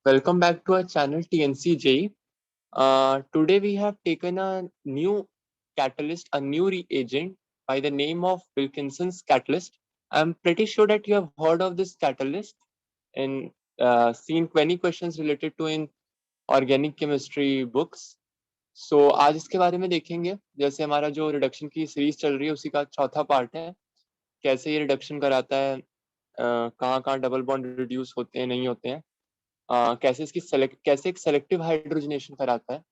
welcome back to our channel TNCJ. Today we have taken a new catalyst, a new reagent by the name of Wilkinson's catalyst. I'm pretty sure that you have heard of this catalyst and seen many questions related to in organic chemistry books. So आज इसके बारे में देखेंगे, जैसे हमारा जो reduction की series चल रही है उसी का चौथा पार्ट है, कैसे ये रिडक्शन कराता है, कहाँ कहाँ डबल बॉन्ड रिड्यूस होते हैं नहीं होते हैं, कैसे एक सेलेक्टिव हाइड्रोजनेशन कराता है,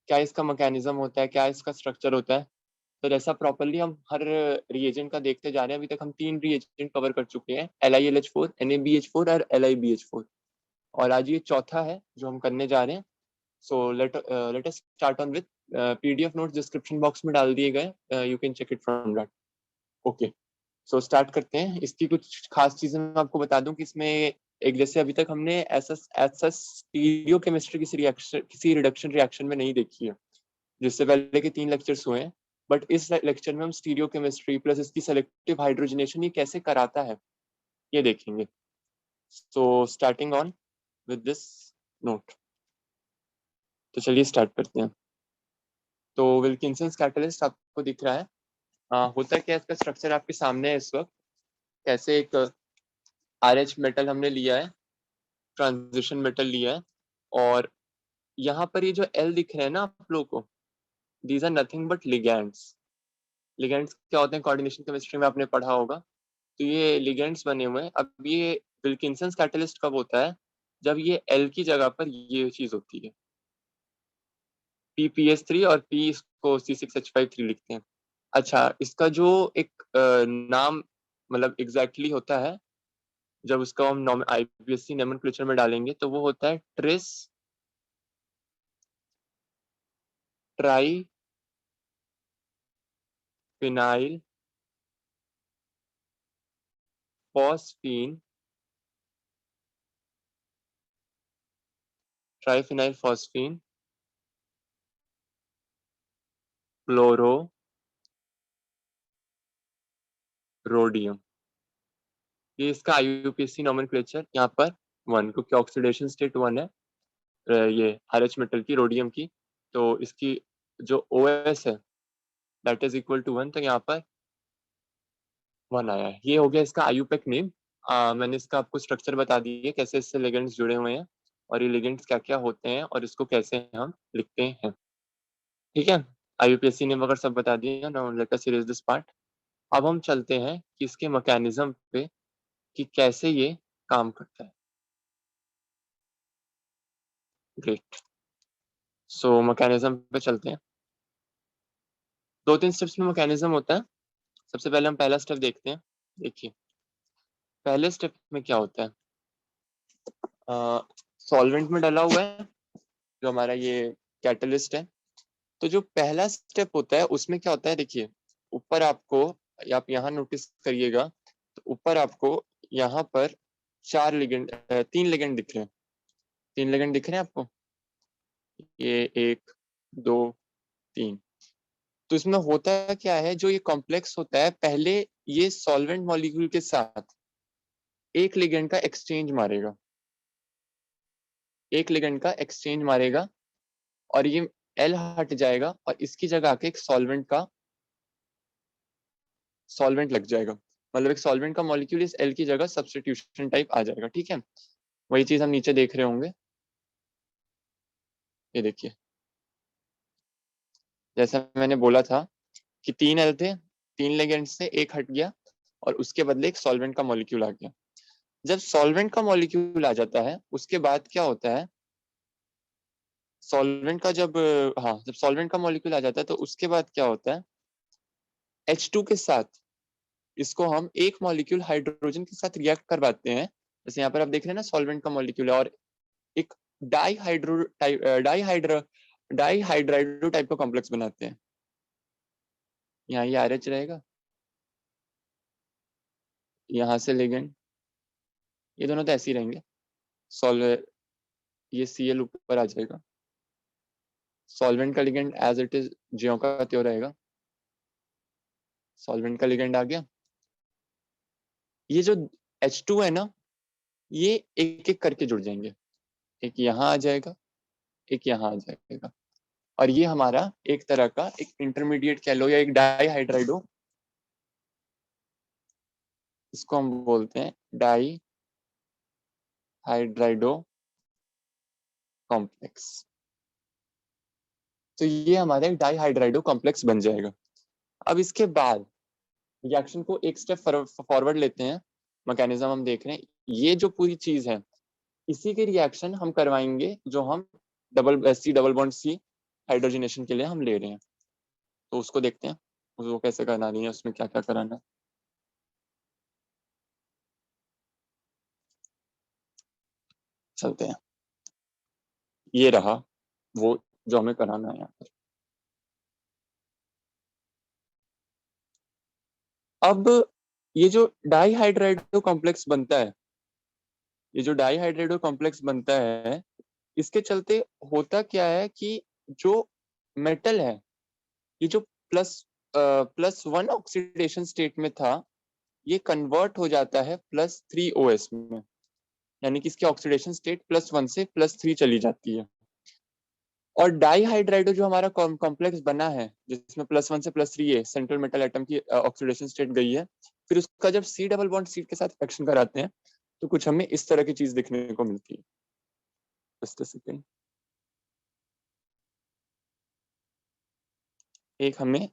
क्या इसका मैकेनिज्म होता है, क्या इसका स्ट्रक्चर होता है। तो जैसा प्रॉपरली हम हर रिएजेंट का देखते जा रहे हैं, अभी तक हम 3 रिएजेंट कवर कर चुके हैं, LiLH4, NaBH4 और LiBH4, और आज ये चौथा है जो हम करने जा रहे हैं। So let us start on with PDF notes description box में डाल दिए गए, you can check it from that. Okay, so start करते हैं। इसकी कुछ खास चीजें मैं आपको बता दूं कि इसमें एक, जैसे अभी तक हमने ऐसा स्टीरियो केमिस्ट्री किसी रिडक्शन रिएक्शन में नहीं देखी है, जिससे पहले के 3 लेक्चर्स हुए हैं, बट इस लेक्चर में हम स्टीरियो केमिस्ट्री प्लस इसकी सेलेक्टिव हाइड्रोजनेशन ये कैसे कराता है ये देखेंगे। So starting on with this note, तो चलिए स्टार्ट करते हैं। तो विल्किंसंस कैटलिस्ट आपको दिख रहा है। होता क्या है, इसका स्ट्रक्चर आपके सामने है इस वक्त। कैसे एक RH मेटल हमने लिया है, ट्रांजिशन मेटल लिया है, और यहाँ पर ये जो L दिख रहे हैं ना आप लोगों को, these are nothing but ligands. Ligands क्या होते हैं, कोऑर्डिनेशन केमिस्ट्री में आपने पढ़ा होगा। तो ये लिगैंड्स बने हुए हैं। अब ये विल्किंसंस कैटलिस्ट कब होता है, जब ये L की जगह पर ये चीज होती है, PPS3 और P इसको C6H53 लिखते हैं। अच्छा, इसका जो एक नाम मतलब एग्जैक्टली होता है, जब उसको हम IPSC नोमेनक्लेचर में डालेंगे तो वो होता है tris triphenyl phosphine triphenyl phosphine chloro rhodium. ये इसका IUPAC नोमेनक्लेचर यहाँ पर 1, क्योंकि ऑक्सीडेशन स्टेट 1 है ये RH मेटल की, रोडियम की, तो इसकी जो OS है दैट इज इक्वल टू 1, तो यहाँ पर 1 आया है। ये हो गया इसका IUPAC नेम। मैंने इसका आपको स्ट्रक्चर बता दिया कैसे इससे लिगेंड्स जुड़े हुए हैं और ये लिगेंड्स क्या क्या होते हैं और इसको कैसे हम लिखते हैं। ठीक है, IUPAC नेम अगर सब बता दिया, now let us series this part. अब हम चलते हैं कि इसके मैकेनिज्म पे कि कैसे ये काम करता है। ग्रेट, सो मैकेनिज्म पे चलते हैं। 2-3 स्टेप्स में मैकेनिज्म होता है। सबसे पहले हम पहला स्टेप देखते हैं। देखिए पहले स्टेप में क्या होता है, सॉल्वेंट में डला हुआ है जो हमारा ये कैटलिस्ट है। तो जो पहला स्टेप होता है उसमें क्या होता है, देखिए ऊपर आपको, आप यहाँ नोटिस करिएगा, तो ऊपर आपको यहाँ पर 3 लिगेंड दिख रहे हैं। 3 लिगेंड दिख रहे हैं आपको, ये 1 2 3। तो इसमें होता क्या है, जो ये कॉम्प्लेक्स होता है, पहले ये सॉल्वेंट मॉलिक्यूल के साथ एक लिगेंड का एक्सचेंज मारेगा, एक लिगेंड का एक्सचेंज मारेगा, और ये L हट जाएगा और इसकी जगह आके एक सॉल्वेंट लग जाएगा। मतलब एक सॉल्वेंट का मॉलिक्यूल इस L की जगह सब्स्टिट्यूशन टाइप आ जाएगा। ठीक है, वही चीज हम नीचे देख रहे होंगे। ये देखिए, जैसा मैंने बोला था कि 3 L थे, 3 लिगेंड से एक हट गया और उसके बदले एक सॉल्वेंट का मॉलिक्यूल आ गया। जब सॉल्वेंट का मॉलिक्यूल आ जाता है उसके बाद क्या होता है, सॉल्वेंट का जब जब सॉल्वेंट का मॉलिक्यूल आ जाता है तो उसके बाद क्या होता है, H2 के साथ इसको हम एक मॉलिक्यूल हाइड्रोजन के साथ रिएक्ट करवाते हैं। जैसे यहाँ पर आप देख रहे हैं ना, सॉल्वेंट का मॉलिक्यूल है और एक डाईहाइड्राइडो टाइप का कॉम्प्लेक्स बनाते हैं। यहाँ ये RH रहेगा, यहाँ से लिगेंड, ये दोनों तो ऐसे ही रहेंगे। सॉल्व ये Cl ऊपर आ जाएगा, सॉल्वेंट का लिगेंड एज इट इज ज्यों का त्यों रहेगा। सॉल्वेंट का लिगेंड आ गया। ये जो H2 है ना, ये एक एक करके जुड़ जाएंगे। एक यहाँ आ जाएगा, एक यहाँ आ जाएगा, और ये हमारा एक तरह का एक इंटरमीडिएट कह लो या एक डाईहाइड्राइड हो, इसको हम बोलते हैं डाईहाइड्राइडो कॉम्प्लेक्स। तो ये हमारा एक डाईहाइड्राइडो कॉम्प्लेक्स बन जाएगा। अब इसके बाद रिएक्शन को एक स्टेप फॉरवर्ड लेते हैं, मैकेनिज्म हम देख रहे हैं, ये जो पूरी चीज है इसी के रिएक्शन हम करवाएंगे जो हम डबल बॉन्ड सी हाइड्रोजनेशन के लिए हम ले रहे हैं। तो उसको देखते हैं वो कैसे करानी है, उसमें क्या क्या कराना है। चलते हैं, ये रहा वो जो हमें कराना है यहाँ पर। अब ये जो डाईहाइड्राइडो कॉम्प्लेक्स बनता है, ये जो डाईहाइड्राइडो कॉम्प्लेक्स बनता है, इसके चलते होता क्या है कि जो मेटल है, ये जो +1 ऑक्सीडेशन स्टेट में था, ये कन्वर्ट हो जाता है +3 OS में, यानी कि इसकी ऑक्सीडेशन स्टेट +1 से +3 चली जाती है। और डाईहाइड्राइडो जो हमारा कॉम्प्लेक्स बना है, जिसमें +1 से +3 है, सेंट्रल मेटल एटम की ऑक्सीडेशन स्टेट गई है, फिर उसका जब सी डबल बॉन्ड सी के साथ रिएक्शन कराते हैं तो कुछ हमें इस तरह की चीज दिखने को मिलती है। जस्ट अ सेकेंड, एक हमें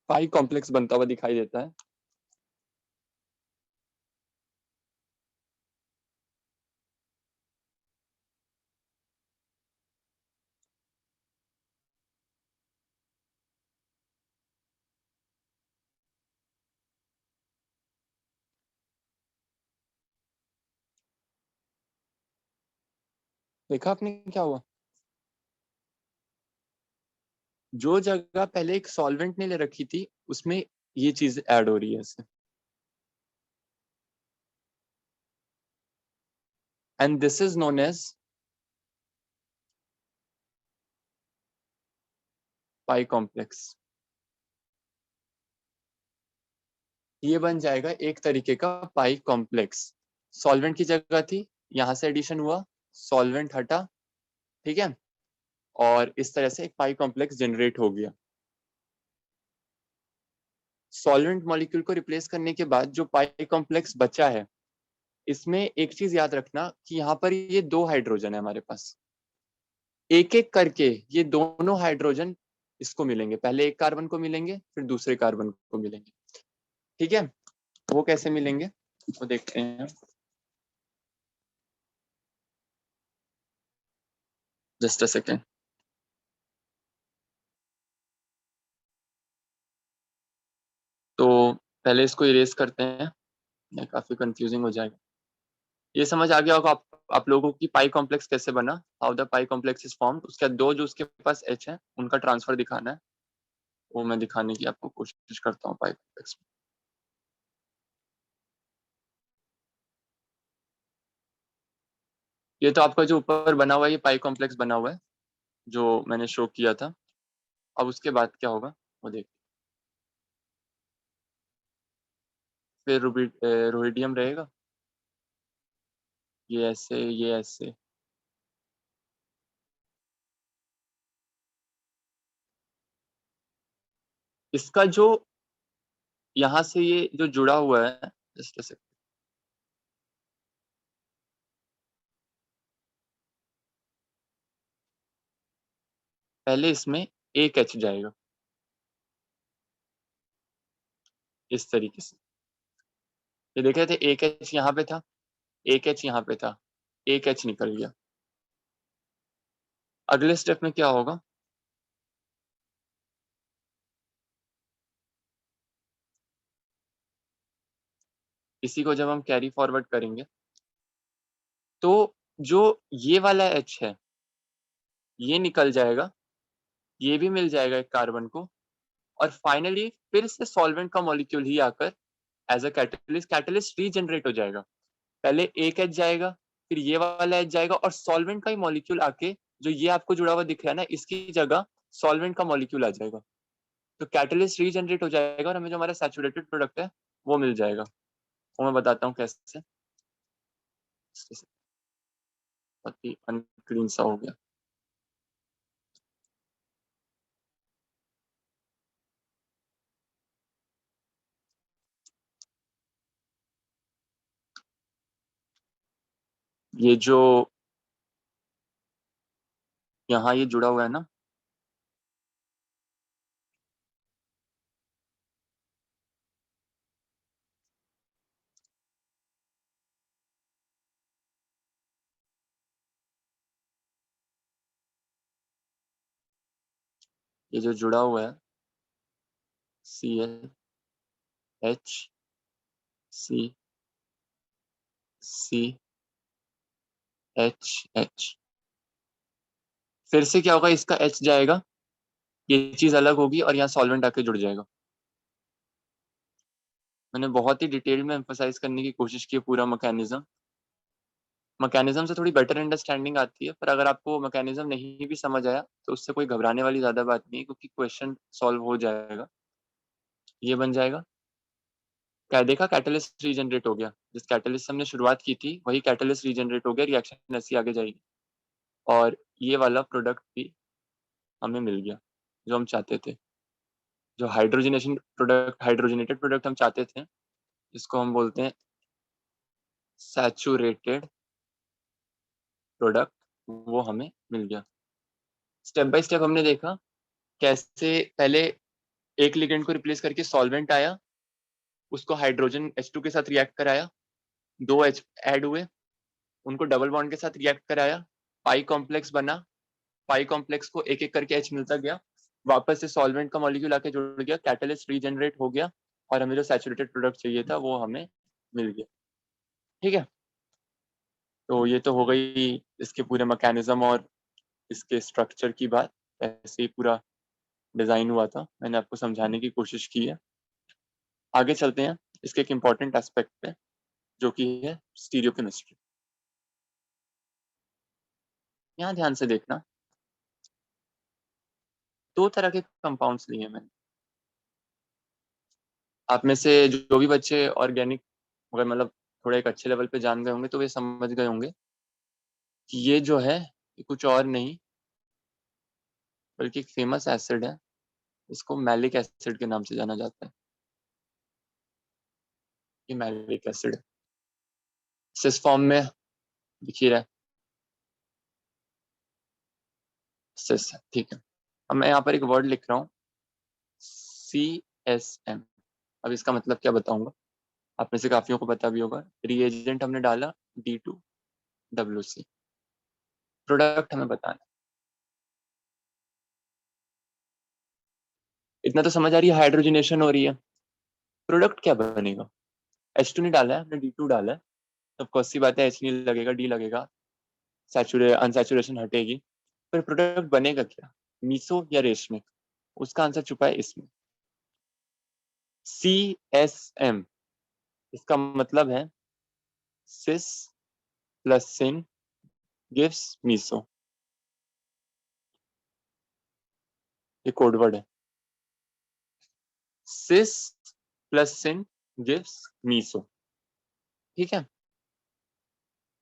पाई कॉम्प्लेक्स बनता हुआ दिखाई देता है। देखा आपने क्या हुआ, जो जगह पहले एक सॉल्वेंट ने ले रखी थी उसमें ये चीज ऐड हो रही है इससे, and this is known as pi complex. ये बन जाएगा एक तरीके का पाई कॉम्प्लेक्स। सॉल्वेंट की जगह थी, यहां से एडिशन हुआ, सॉल्वेंट हटा, ठीक है, और इस तरह से एक पाई कॉम्प्लेक्स जनरेट हो गया। सॉल्वेंट मॉलिक्यूल को रिप्लेस करने के बाद जो पाई कॉम्प्लेक्स बचा है, इसमें एक चीज याद रखना कि यहाँ पर ये 2 हाइड्रोजन है हमारे पास, एक एक करके ये दोनों हाइड्रोजन इसको मिलेंगे, पहले एक कार्बन को मिलेंगे फिर दूसरे कार्बन को मिलेंगे, ठीक है। वो कैसे मिलेंगे वो देखते हैं, जस्ट अ सेकेंड। तो पहले इसको इरेज करते हैं, ये काफी कंफ्यूजिंग हो जाएगा। ये समझ आ गया होगा आप लोगों की पाई कॉम्प्लेक्स कैसे बना, how the pi complex is formed. उसके बाद दो जो उसके पास एच है उनका ट्रांसफर दिखाना है, वो मैं दिखाने की आपको कोशिश करता हूँ पाई कॉम्प्लेक्स में। ये तो आपका जो ऊपर बना हुआ है ये पाई कॉम्प्लेक्स बना हुआ है जो मैंने शो किया था। अब उसके बाद क्या होगा वो देख, फिर रोहिडियम रहेगा, ये ऐसे ये ऐसे, इसका जो यहाँ से ये जो जुड़ा हुआ है, जस्ट ऐसे, पहले इसमें एक एच जाएगा इस तरीके से, ये देख रहे थे एक एच यहाँ पे था, एक एच यहाँ पे था, एक एच निकल गया। अगले स्टेप में क्या होगा, इसी को जब हम कैरी फॉरवर्ड करेंगे तो जो ये वाला एच है ये निकल जाएगा, ये भी मिल जाएगा एक कार्बन को, और फाइनली फिर से सॉल्वेंट का मॉलिक्यूल ही आकर as a catalyst catalyst regenerate हो जाएगा। पहले एक एच जाएगा, फिर ये वाला एच जाएगा, और सॉल्वेंट का ही मॉलिक्यूल आके जो ये आपको जुड़ा हुआ दिख रहा है ना, इसकी जगह सॉल्वेंट का मॉलिक्यूल आ जाएगा। तो कैटलिस्ट रीजनरेट हो जाएगा और हमें जो हमारा सैचुरेटेड प्रोडक्ट है वो मिल जाएगा। वो मैं बताता हूँ कैसे, बहुत ही अनक्लीन सा हो गया। ये जो यहाँ ये जुड़ा हुआ है ना, ये जो जुड़ा हुआ है Cl H C C H H, फिर से क्या होगा, इसका H जाएगा, ये चीज अलग होगी और यहाँ सॉल्वेंट आके जुड़ जाएगा। मैंने बहुत ही डिटेल में एम्फोसाइज करने की कोशिश की है पूरा मैकेनिज्म से थोड़ी बेटर अंडरस्टैंडिंग आती है, पर अगर आपको मैकेनिज्म नहीं भी समझ आया तो उससे कोई घबराने वाली ज्यादा बात नहीं है, क्योंकि क्वेश्चन सॉल्व हो जाएगा। ये बन जाएगा, क्या देखा, कैटलिस्ट रीजनरेट हो गया, जिस कैटलिस्ट से हमने शुरुआत की थी वही कैटलिस्ट रीजनरेट हो गया, रिएक्शन ऐसी आगे जाएगी, और ये वाला प्रोडक्ट भी हमें मिल गया जो हम चाहते थे। जो हाइड्रोजनेशन प्रोडक्ट, हाइड्रोजनेटेड प्रोडक्ट हम चाहते थे, जिसको हम बोलते हैं सैचुरेटेड प्रोडक्ट, वो हमें मिल गया। स्टेप बाय स्टेप हमने देखा कैसे पहले एक लिगेंड को रिप्लेस करके सॉल्वेंट आया, उसको हाइड्रोजन H2 के साथ रिएक्ट कराया, दो H ऐड हुए, उनको डबल बॉन्ड के साथ रिएक्ट कराया, पाई कॉम्प्लेक्स बना, पाई कॉम्प्लेक्स को एक एक करके H मिलता गया, वापस से सॉल्वेंट का मॉलिक्यूल आके जुड़ गया, कैटलिस्ट रीजनरेट हो गया, और हमें जो सैचुरेटेड प्रोडक्ट चाहिए था वो हमें मिल गया। ठीक है, तो ये तो हो गई इसके पूरे मैकेनिज्म और इसके स्ट्रक्चर की बात। ऐसे ही पूरा डिजाइन हुआ था, मैंने आपको समझाने की कोशिश की है। आगे चलते हैं इसके एक इम्पॉर्टेंट एस्पेक्ट पे, जो कि है स्टीरियोकेमिस्ट्री। यहाँ ध्यान से देखना, दो तरह के कंपाउंड्स लिए मैंने। आप में से जो भी बच्चे ऑर्गेनिक अगर मतलब थोड़े एक अच्छे लेवल पे जान गए होंगे तो वे समझ गए होंगे कि ये जो है ये कुछ और नहीं बल्कि एक फेमस एसिड है, इसको मैलिक एसिड के नाम से जाना जाता है। ये मैलिक एसिड सिस फॉर्म में दिख ही रहा है, सिस, ठीक है। अब मैं यहाँ पर एक वर्ड लिख रहा हूँ CSM। अब इसका मतलब क्या बताऊंगा, आप में से काफियों को पता भी होगा। रिएजेंट हमने डाला D2WC, प्रोडक्ट हमें बताना। इतना तो समझ आ रही है, हाइड्रोजनेशन हो रही है, प्रोडक्ट क्या बनेगा। H2 नहीं डाला है हमने, D2 डाला है, तो कौन सी बात है, H नहीं लगेगा, D लगेगा, अनसैचुरेशन हटेगी, फिर प्रोडक्ट बनेगा क्या, मीसो या रेशमिक, उसका आंसर छुपा है इसमें, CSM। इसका मतलब है सिस प्लस सिन गिव्स मीसो, ये कोडवर्ड है, सिस प्लस सिन गिव्स मीसो। ठीक है,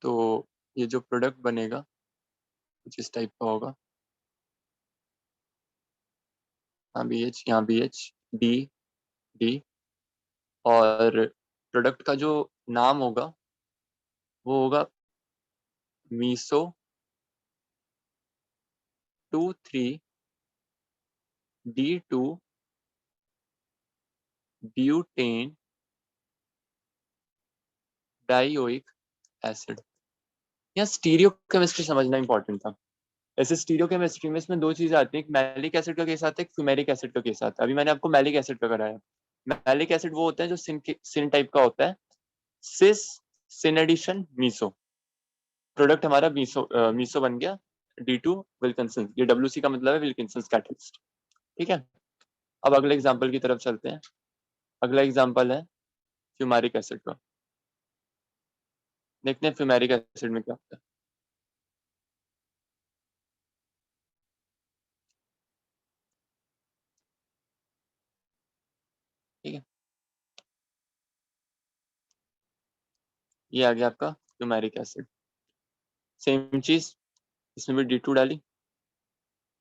तो ये जो प्रोडक्ट बनेगा कुछ इस टाइप का होगा, यहाँ बी एच, यहाँ बी एच, डी डी, और प्रोडक्ट का जो नाम होगा वो होगा meso 2,3 D2 butane dioic acid. यहाँ स्टीरियो केमिस्ट्री समझना इंपॉर्टेंट था। ऐसे स्टीरियो केमिस्ट्री में इसमें दो चीजें आती हैं, एक मैलिक एसिड का केस आता है, एक फ्यूमेरिक एसिड का केस आता है। अभी मैंने आपको मैलिक एसिड का कराया। मैलिक एसिड वो होता है जो सिन टाइप का होता है, सिस सिन एडिशन मीसो, प्रोडक्ट हमारा मीसो बन गया D2 विल्किंसन, ये WC का मतलब है विल्किंसन कैटलिस्ट। ठीक है, अब अगले एग्जांपल की तरफ चलते हैं। अगला एग्जांपल है फ्यूमेरिक एसिड का। देखते हैं फ्यूमेरिक एसिड में क्या होता है। ठीक है, ये आ गया आपका फ्यूमेरिक एसिड। सेम चीज इसमें भी D2 डाली,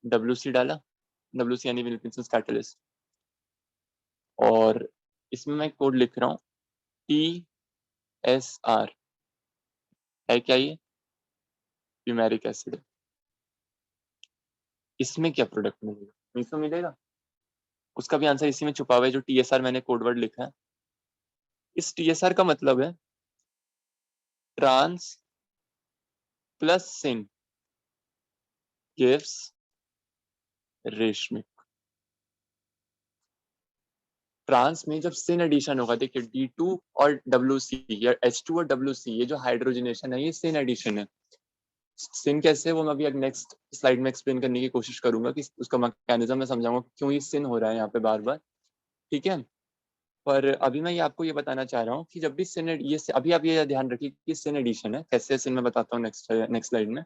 WC डाला, WC यानी विल्किंसन कैटलिस्ट, और इसमें मैं कोड लिख रहा हूँ TSR है क्या, ये फ्यूमेरिक एसिड है। इसमें क्या प्रोडक्ट मिलेगा, मीसो मिलेगा, उसका भी आंसर इसी में छुपा हुआ है जो TSR मैंने कोड वर्ड लिखा है। इस TSR का मतलब है ट्रांस प्लस सिन गिव्स रेशमिक। ट्रांस में जब सिन एडिशन होगा, देखिए D2 और WC या H2 और WC, ये जो हाइड्रोजनेशन है ये सिन एडिशन है। सिन कैसे, वो मैं अभी नेक्स्ट स्लाइड में एक्सप्लेन करने की कोशिश करूंगा कि उसका मैकेनिज्म मैं समझाऊंगा क्यों ये सिन हो रहा है यहाँ पे बार बार, ठीक है। पर अभी मैं ये आपको ये बताना चाह रहा हूँ कि जब भी सिन, ये अभी आप ये ध्यान रखिए कि सिन एडिशन है, कैसे सिन मैं बताता हूँ नेक्स्ट स्लाइड में,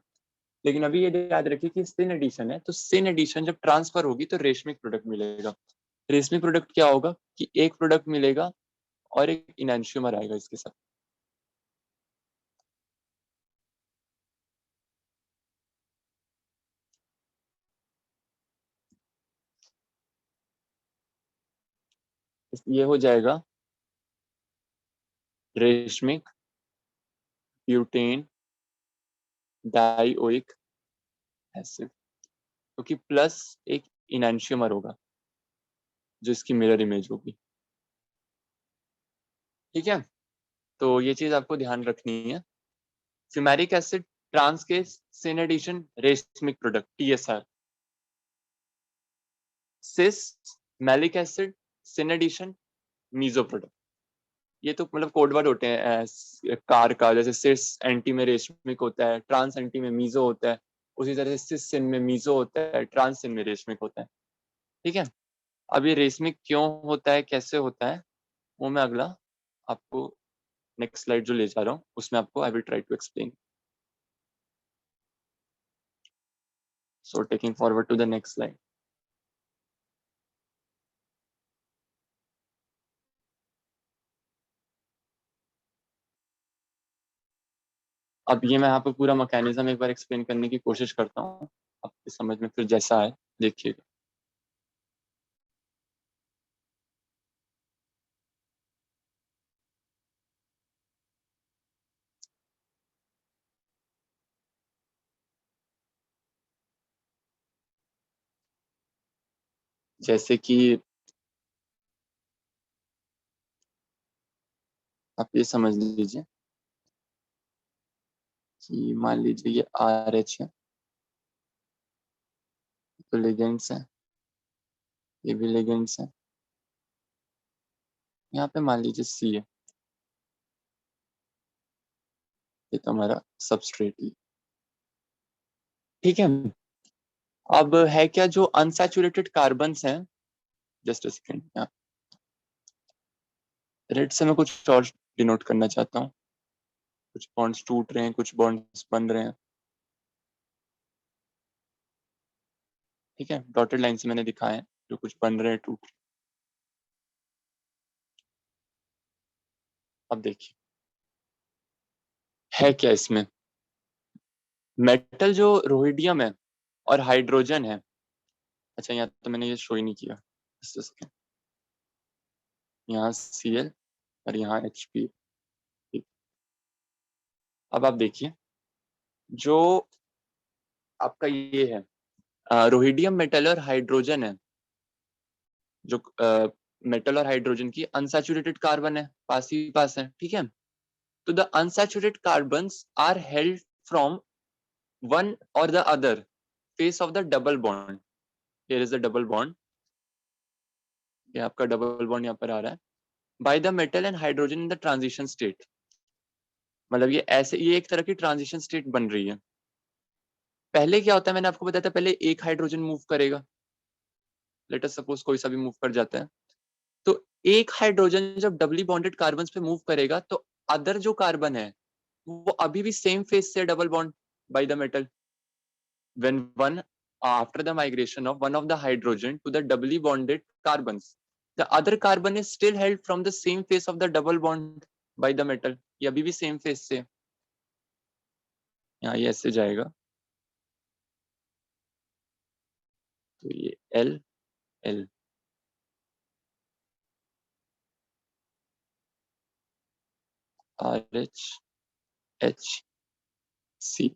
लेकिन अभी ये याद रखिए कि सिन एडिशन है, तो सिन एडिशन जब ट्रांसफर होगी तो रेशमिक प्रोडक्ट मिलेगा। रेशमिक प्रोडक्ट क्या होगा कि एक प्रोडक्ट मिलेगा और एक इनैंशियोमर आएगा इसके साथ। ये हो जाएगा रेशमिक ब्यूटेन डाइओइक एसिड, क्योंकि प्लस एक इनैंशियोमर होगा जो इसकी मिरर इमेज होगी, ठीक है। तो ये चीज आपको ध्यान रखनी है। फ्यूमेरिक एसिड ट्रांस के syn addition racemic product TSR, cis maleic acid syn addition meso product. ये तो मतलब कोड वर्ड होते हैं कार का, जैसे सिस एंटी में रेशमिक होता है, ट्रांस एंटी में मीजो होता है, उसी तरह से सिस सिन में मीजो होता है, ट्रांस सिन में रेशमिक होता है, ठीक है। अब ये रेशमिक क्यों होता है, कैसे होता है, वो मैं अगला आपको नेक्स्ट स्लाइड जो ले जा रहा हूँ उसमें आपको I will try to explain. So taking forward to the next slide. अब ये मैं यहाँ पे पूरा मैकेनिज्म एक बार एक्सप्लेन करने की कोशिश करता हूँ, आपकी समझ में फिर जैसा आए देखिएगा। जैसे कि आप ये समझ लीजिए कि मान लीजिए ये RH है, तो लिगेंड्स है, ये भी लिगेंड्स है, यहाँ पे मान लीजिए C है, ये तो हमारा सबस्ट्रेट ही, ठीक है। अब है क्या, जो अनसैचुरेटेड कार्बन्स हैं, जस्ट अ सेकेंड, यहाँ रेड से मैं कुछ और डिनोट करना चाहता हूँ, कुछ बॉन्ड्स टूट रहे हैं, कुछ बॉन्ड्स बन रहे हैं, ठीक है। डॉटेड लाइन से मैंने दिखाया है जो कुछ बन रहे हैं, टूट। अब देखिए है क्या इसमें, मेटल जो रोहिडियम है और हाइड्रोजन है, अच्छा यहाँ तो मैंने ये शो ही नहीं किया, यहाँ Cl और यहाँ Hp, ठीक। अब आप देखिए जो आपका ये है रोहिडियम मेटल और हाइड्रोजन है, जो मेटल और हाइड्रोजन की अनसैचुरेटेड कार्बन है, पास ही पास है, ठीक है। तो the unsaturated carbons are held from one और the other face of the double bond, here is the double bond, ये आपका डबल बॉन्ड यहाँ पर आ रहा है, by the metal and hydrogen in the transition state. मतलब ये ऐसे, ये एक तरह की ट्रांजिशन स्टेट बन रही है। पहले क्या होता है, मैंने आपको बताया था, पहले एक हाइड्रोजन मूव करेगा, लेट अस सपोज कोई सा भी मूव कर जाता है, तो एक हाइड्रोजन जब डबली बॉन्डेड कार्बन पे मूव करेगा तो अदर जो कार्बन है वो अभी भी सेम फेस से double bond by the metal, when one after the migration of one of the hydrogen to the doubly bonded carbons, the other carbon is still held from the same face of the double bond by the metal, ये अभी भी same face से, यहाँ ये ऐसे जाएगा, तो ये L L RH H C,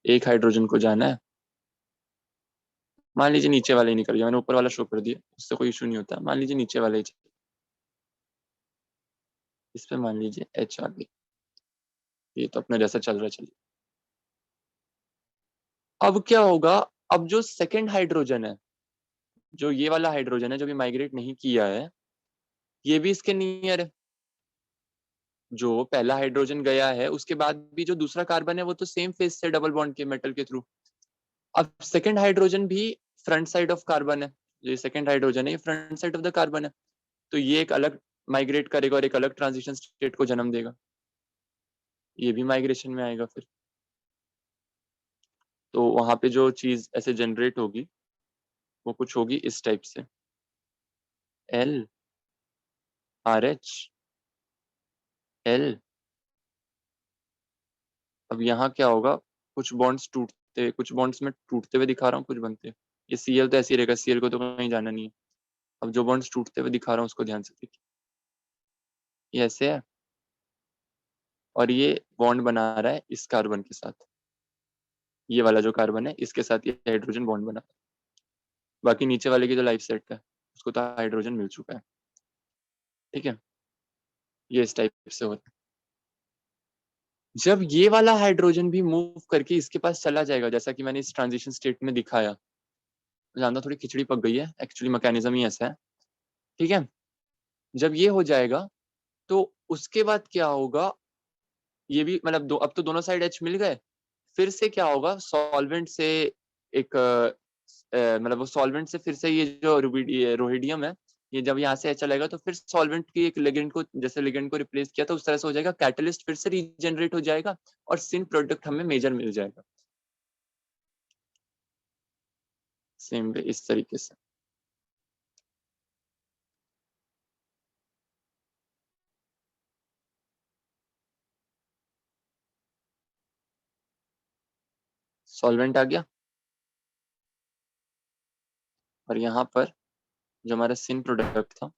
एक हाइड्रोजन को जाना है। मान लीजिए नीचे वाले ही निकल गया, मैंने ऊपर वाला शो कर दिया, उससे कोई इशू नहीं होता। मान लीजिए नीचे वाले ही, इस पे मान लीजिए H आ गई, ये तो अपने जैसा चल रहा है। चलिए अब क्या होगा, अब जो सेकंड हाइड्रोजन है, जो ये वाला हाइड्रोजन है जो भी माइग्रेट नहीं किया है, ये भी इसके नियर है। जो पहला हाइड्रोजन गया है उसके बाद भी जो दूसरा कार्बन है वो तो सेम फेज से डबल बॉन्ड के मेटल के थ्रू। अब सेकंड हाइड्रोजन भी फ्रंट साइड ऑफ कार्बन है, ये सेकंड हाइड्रोजन है, ये front side of the carbon है, तो ये एक अलग माइग्रेट करेगा और एक अलग ट्रांजिशन स्टेट को जन्म देगा, ये भी माइग्रेशन में आएगा फिर। तो वहां पे जो चीज ऐसे जनरेट होगी वो कुछ होगी इस टाइप से, L RH L। अब यहाँ क्या होगा, कुछ बॉन्ड्स टूटते, कुछ बॉन्ड्स में टूटते हुए दिखा रहा हूँ, कुछ बनते हैं। ये Cl तो ऐसे ही रहेगा, Cl को तो कहीं जाना नहीं है। अब जो बॉन्ड्स टूटते हुए दिखा रहा हूँ उसको ध्यान से देखिए, ये ऐसे है और ये बॉन्ड बना रहा है इस कार्बन के साथ, ये वाला जो कार्बन है इसके साथ ये हाइड्रोजन बॉन्ड बना। बाकी नीचे वाले की जो लाइफ सेट है उसको तो हाइड्रोजन मिल चुका है, ठीक है। ये इस टाइप से होता है। जब ये वाला हाइड्रोजन भी मूव करके इसके पास चला जाएगा, जैसा कि मैंने इस ट्रांजिशन स्टेट में दिखाया, जानना थोड़ी खिचड़ी पक गई है, एक्चुअली मैकेनिज्म ही ऐसा है, ठीक है। जब ये हो जाएगा तो उसके बाद क्या होगा, ये भी मतलब अब तो दोनों साइड H मिल गए, फिर से क्या होगा, सॉल्वेंट से एक मतलब वो सॉल्वेंट से फिर से ये जो रोहिडियम है, ये जब यहाँ से H चलेगा तो फिर सॉल्वेंट की एक लिगेंड को, जैसे लिगेंड को रिप्लेस किया था उस तरह से हो जाएगा, कैटलिस्ट फिर से रीजनरेट हो जाएगा और सिन प्रोडक्ट हमें मेजर मिल जाएगा, सेम वे इस तरीके से। सॉल्वेंट आ गया और यहाँ पर जो हमारा सिन प्रोडक्ट था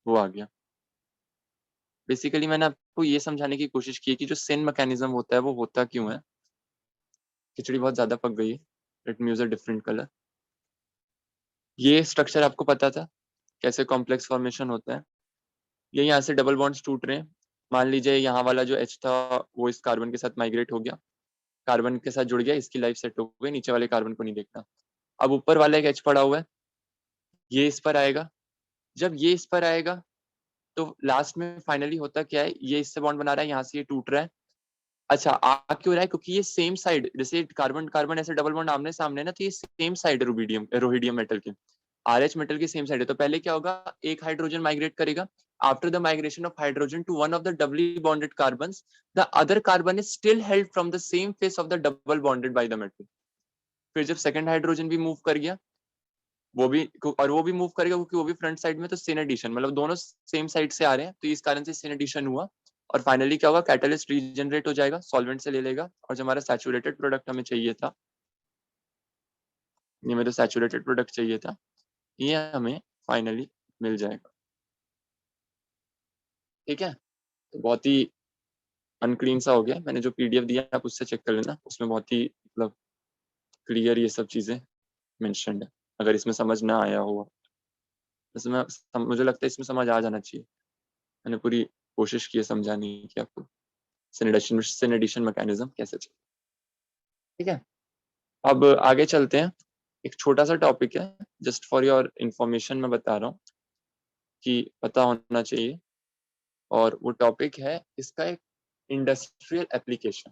वो आ गया। बेसिकली मैंने आपको ये समझाने की कोशिश की कि जो सिन मैकेनिज्म होता है वो होता क्यों है। खिचड़ी बहुत ज्यादा पक गई है, let me use a different colour. ये स्ट्रक्चर आपको पता था कैसे कॉम्प्लेक्स फॉर्मेशन होता है, ये यहाँ से डबल बॉन्ड्स टूट रहे हैं। मान लीजिए यहाँ वाला जो H था वो इस कार्बन के साथ माइग्रेट हो गया, कार्बन के साथ जुड़ गया, इसकी लाइफ सेट हो गई, नीचे वाले कार्बन को नहीं देखना। अब ऊपर वाला एक H पड़ा हुआ है, ये इस पर आएगा, जब ये इस पर आएगा तो लास्ट में फाइनली होता क्या है, ये इससे बॉन्ड बना रहा है, यहाँ से ये टूट रहा है। अच्छा आ क्यों रहा है, क्योंकि ये सेम साइड, जैसे कार्बन कार्बन ऐसे डबल बॉन्ड आमने सामने ना, तो ये सेम साइड है रोहिडियम रोहिडियम मेटल के, RH मेटल की सेम साइड है। तो पहले क्या होगा, एक हाइड्रोजन माइग्रेट करेगा, after the migration of hydrogen to one of the doubly bonded carbons, the other carbon is still held from the same face of the double bonded by the metal. फिर जब second hydrogen भी move कर गया, वो भी, और वो भी मूव करेगा क्योंकि वो भी फ्रंट साइड में, तो सिन एडिशन, मतलब दोनों सेम साइड से आ रहे हैं तो इस कारण से सिन एडिशन हुआ। और फाइनली क्या होगा, कैटलिस्ट रीजनरेट हो जाएगा, सॉल्वेंट से ले लेगा, और जो हमारा सैचुरेटेड प्रोडक्ट हमें चाहिए था, ये मेरे सैचुरेटेड प्रोडक्ट चाहिए था, ये हमें फाइनली मिल जाएगा, ठीक है। तो बहुत ही अनक्लीन सा हो गया, मैंने जो PDF दिया आप उससे चेक कर लेना, उसमें बहुत ही मतलब क्लियर ये सब चीजें मेंशन्ड है। अगर इसमें समझ ना आया हो, इसमें मुझे लगता है इसमें समझ आ जाना चाहिए, मैंने पूरी कोशिश की है समझाने की आपको सिन एडिशन मैकेनिज्म कैसे चले, ठीक है। अब आगे चलते हैं, एक छोटा सा टॉपिक है, जस्ट फॉर योर इंफॉर्मेशन मैं बता रहा हूँ कि पता होना चाहिए, और वो टॉपिक है इसका एक इंडस्ट्रियल एप्लीकेशन।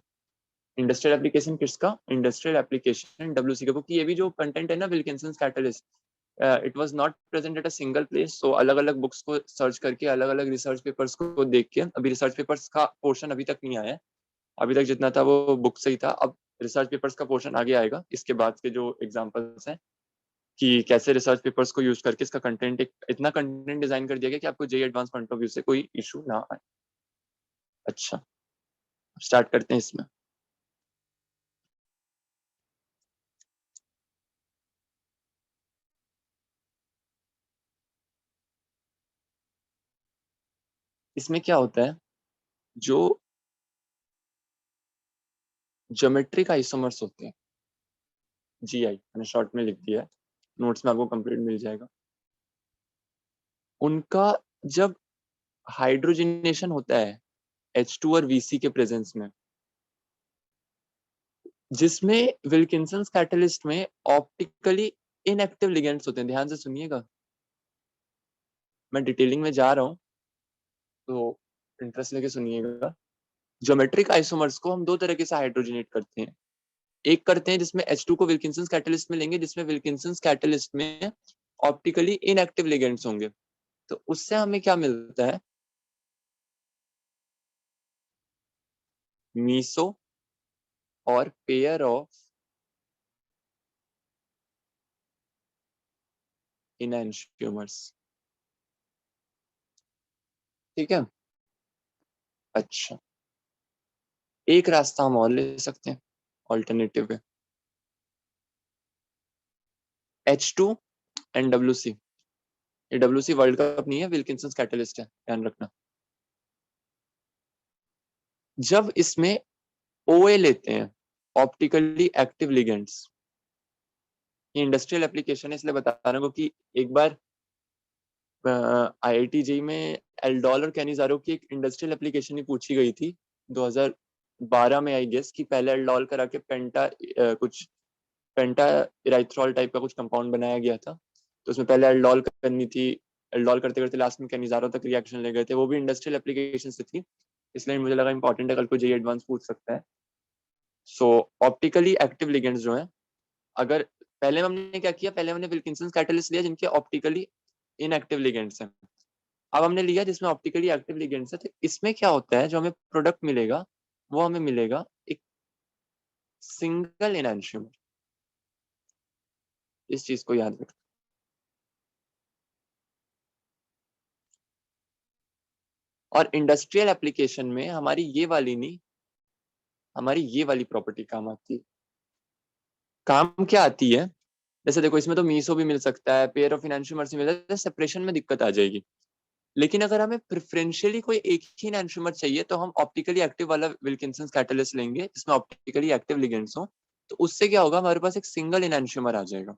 इंडस्ट्रियल एप्लीकेशन किसका, इंडस्ट्रियल एप्लीकेशन WC का, क्योंकि ये भी जो कंटेंट है ना Wilkinson catalyst, it was not present at a single place, so अलग अलग बुक्स को सर्च करके, अलग अलग रिसर्च पेपर्स को देख के, अभी रिसर्च पेपर्स का पोर्शन अभी तक नहीं आया है, अभी तक जितना था वो बुक से ही था, अब रिसर्च पेपर्स का पोर्शन आगे आएगा, इसके बाद के जो एग्जांपल्स हैं कि कैसे रिसर्च पेपर्स को यूज करके इसका कंटेंट, एक इतना कंटेंट डिजाइन कर दिया गया कि आपको JEE advance point of view से कोई इशू ना आए। अच्छा, स्टार्ट करते हैं इसमें। इसमें क्या होता है, जो ज्योमेट्रिक आइसोमर्स होते हैं, जीआई मैंने शॉर्ट में लिख दिया है, नोट्स में आपको कंप्लीट मिल जाएगा। उनका जब हाइड्रोजनेशन होता है H2 और VC के प्रेजेंस में, जिसमें विल्किंसंस कैटलिस्ट में ऑप्टिकली इनएक्टिव लिगेंड्स होते हैं। ध्यान से सुनिएगा, मैं डिटेलिंग में जा रहा हूँ तो इंटरेस्ट लेके सुनिएगा। ज्योमेट्रिक आइसोमर्स को हम दो तरीके से हाइड्रोजनेट करते हैं। एक करते हैं जिसमें H2 को विल्किंसंस कैटलिस्ट में लेंगे, जिसमें विल्किंसंस कैटलिस्ट में ऑप्टिकली इनएक्टिव लिगेंड्स होंगे। तो उससे हमें क्या मिलता है, मीसो और पेयर ऑफ इनएंशियोमर्स। ठीक है, अच्छा एक रास्ता हम और ले सकते हैं ऑल्टरनेटिव है, H2 एंड WC। ये WC वर्ल्ड कप नहीं है, विल्किंसंस कैटलिस्ट है, ध्यान रखना। जब इसमें OA लेते हैं, ऑप्टिकली एक्टिव लिगेंड्स, ये इंडस्ट्रियल एप्लीकेशन है इसलिए बता रहा हूँ कि एक बार IIT जेई में एल्डोल और कैनिजारो की एक इंडस्ट्रियल एप्लीकेशन ही पूछी गई थी 2012 में, आई गेस, कि पहले एल्डोल करा के कुछ पेंटा इराइथ्रॉल टाइप का कुछ कंपाउंड बनाया गया था। तो उसमें पहले एल्डोल करनी थी, एल्डोल करते करते लास्ट में कैनिजारो तक रिएक्शन ले गए थे, वो भी इंडस्ट्रियल एप्लीकेशन से थी, इसलिए मुझे लगा इंपॉर्टेंट है, कल को जेई एडवांस पूछ सकता है। सो ऑप्टिकली एक्टिव लिगेंड्स जो है, अगर पहले हमने क्या किया, पहले हमने विल्किंसन कैटलिस्ट लिया जिनके ऑप्टिकली इनएक्टिव लिगेंड्स हैं। अब हमने लिया जिसमें ऑप्टिकली एक्टिव लिगेंड्स है, तो इसमें क्या होता है, जो हमें प्रोडक्ट मिलेगा वो हमें मिलेगा एक सिंगल एनैंशियोमर। इस चीज को याद रखना। और इंडस्ट्रियल एप्लीकेशन में हमारी ये वाली नहीं, हमारी ये वाली प्रॉपर्टी काम आती है। काम क्या आती है, जैसे देखो इसमें तो मीसो भी मिल सकता है, पेयर ऑफ एनैंशियोमर्स भी मिल सकता है, सेपरेशन में दिक्कत आ जाएगी। लेकिन अगर हमें प्रेफरेंशियली कोई एक ही एनैंशियोमर चाहिए तो हम ऑप्टिकली एक्टिव वाला विल्किंसन कैटलिस्ट लेंगे जिसमें ऑप्टिकली एक्टिव लिगेंड्स हो। तो उससे क्या होगा, हमारे पास एक सिंगल एनैंशियोमर आ जाएगा।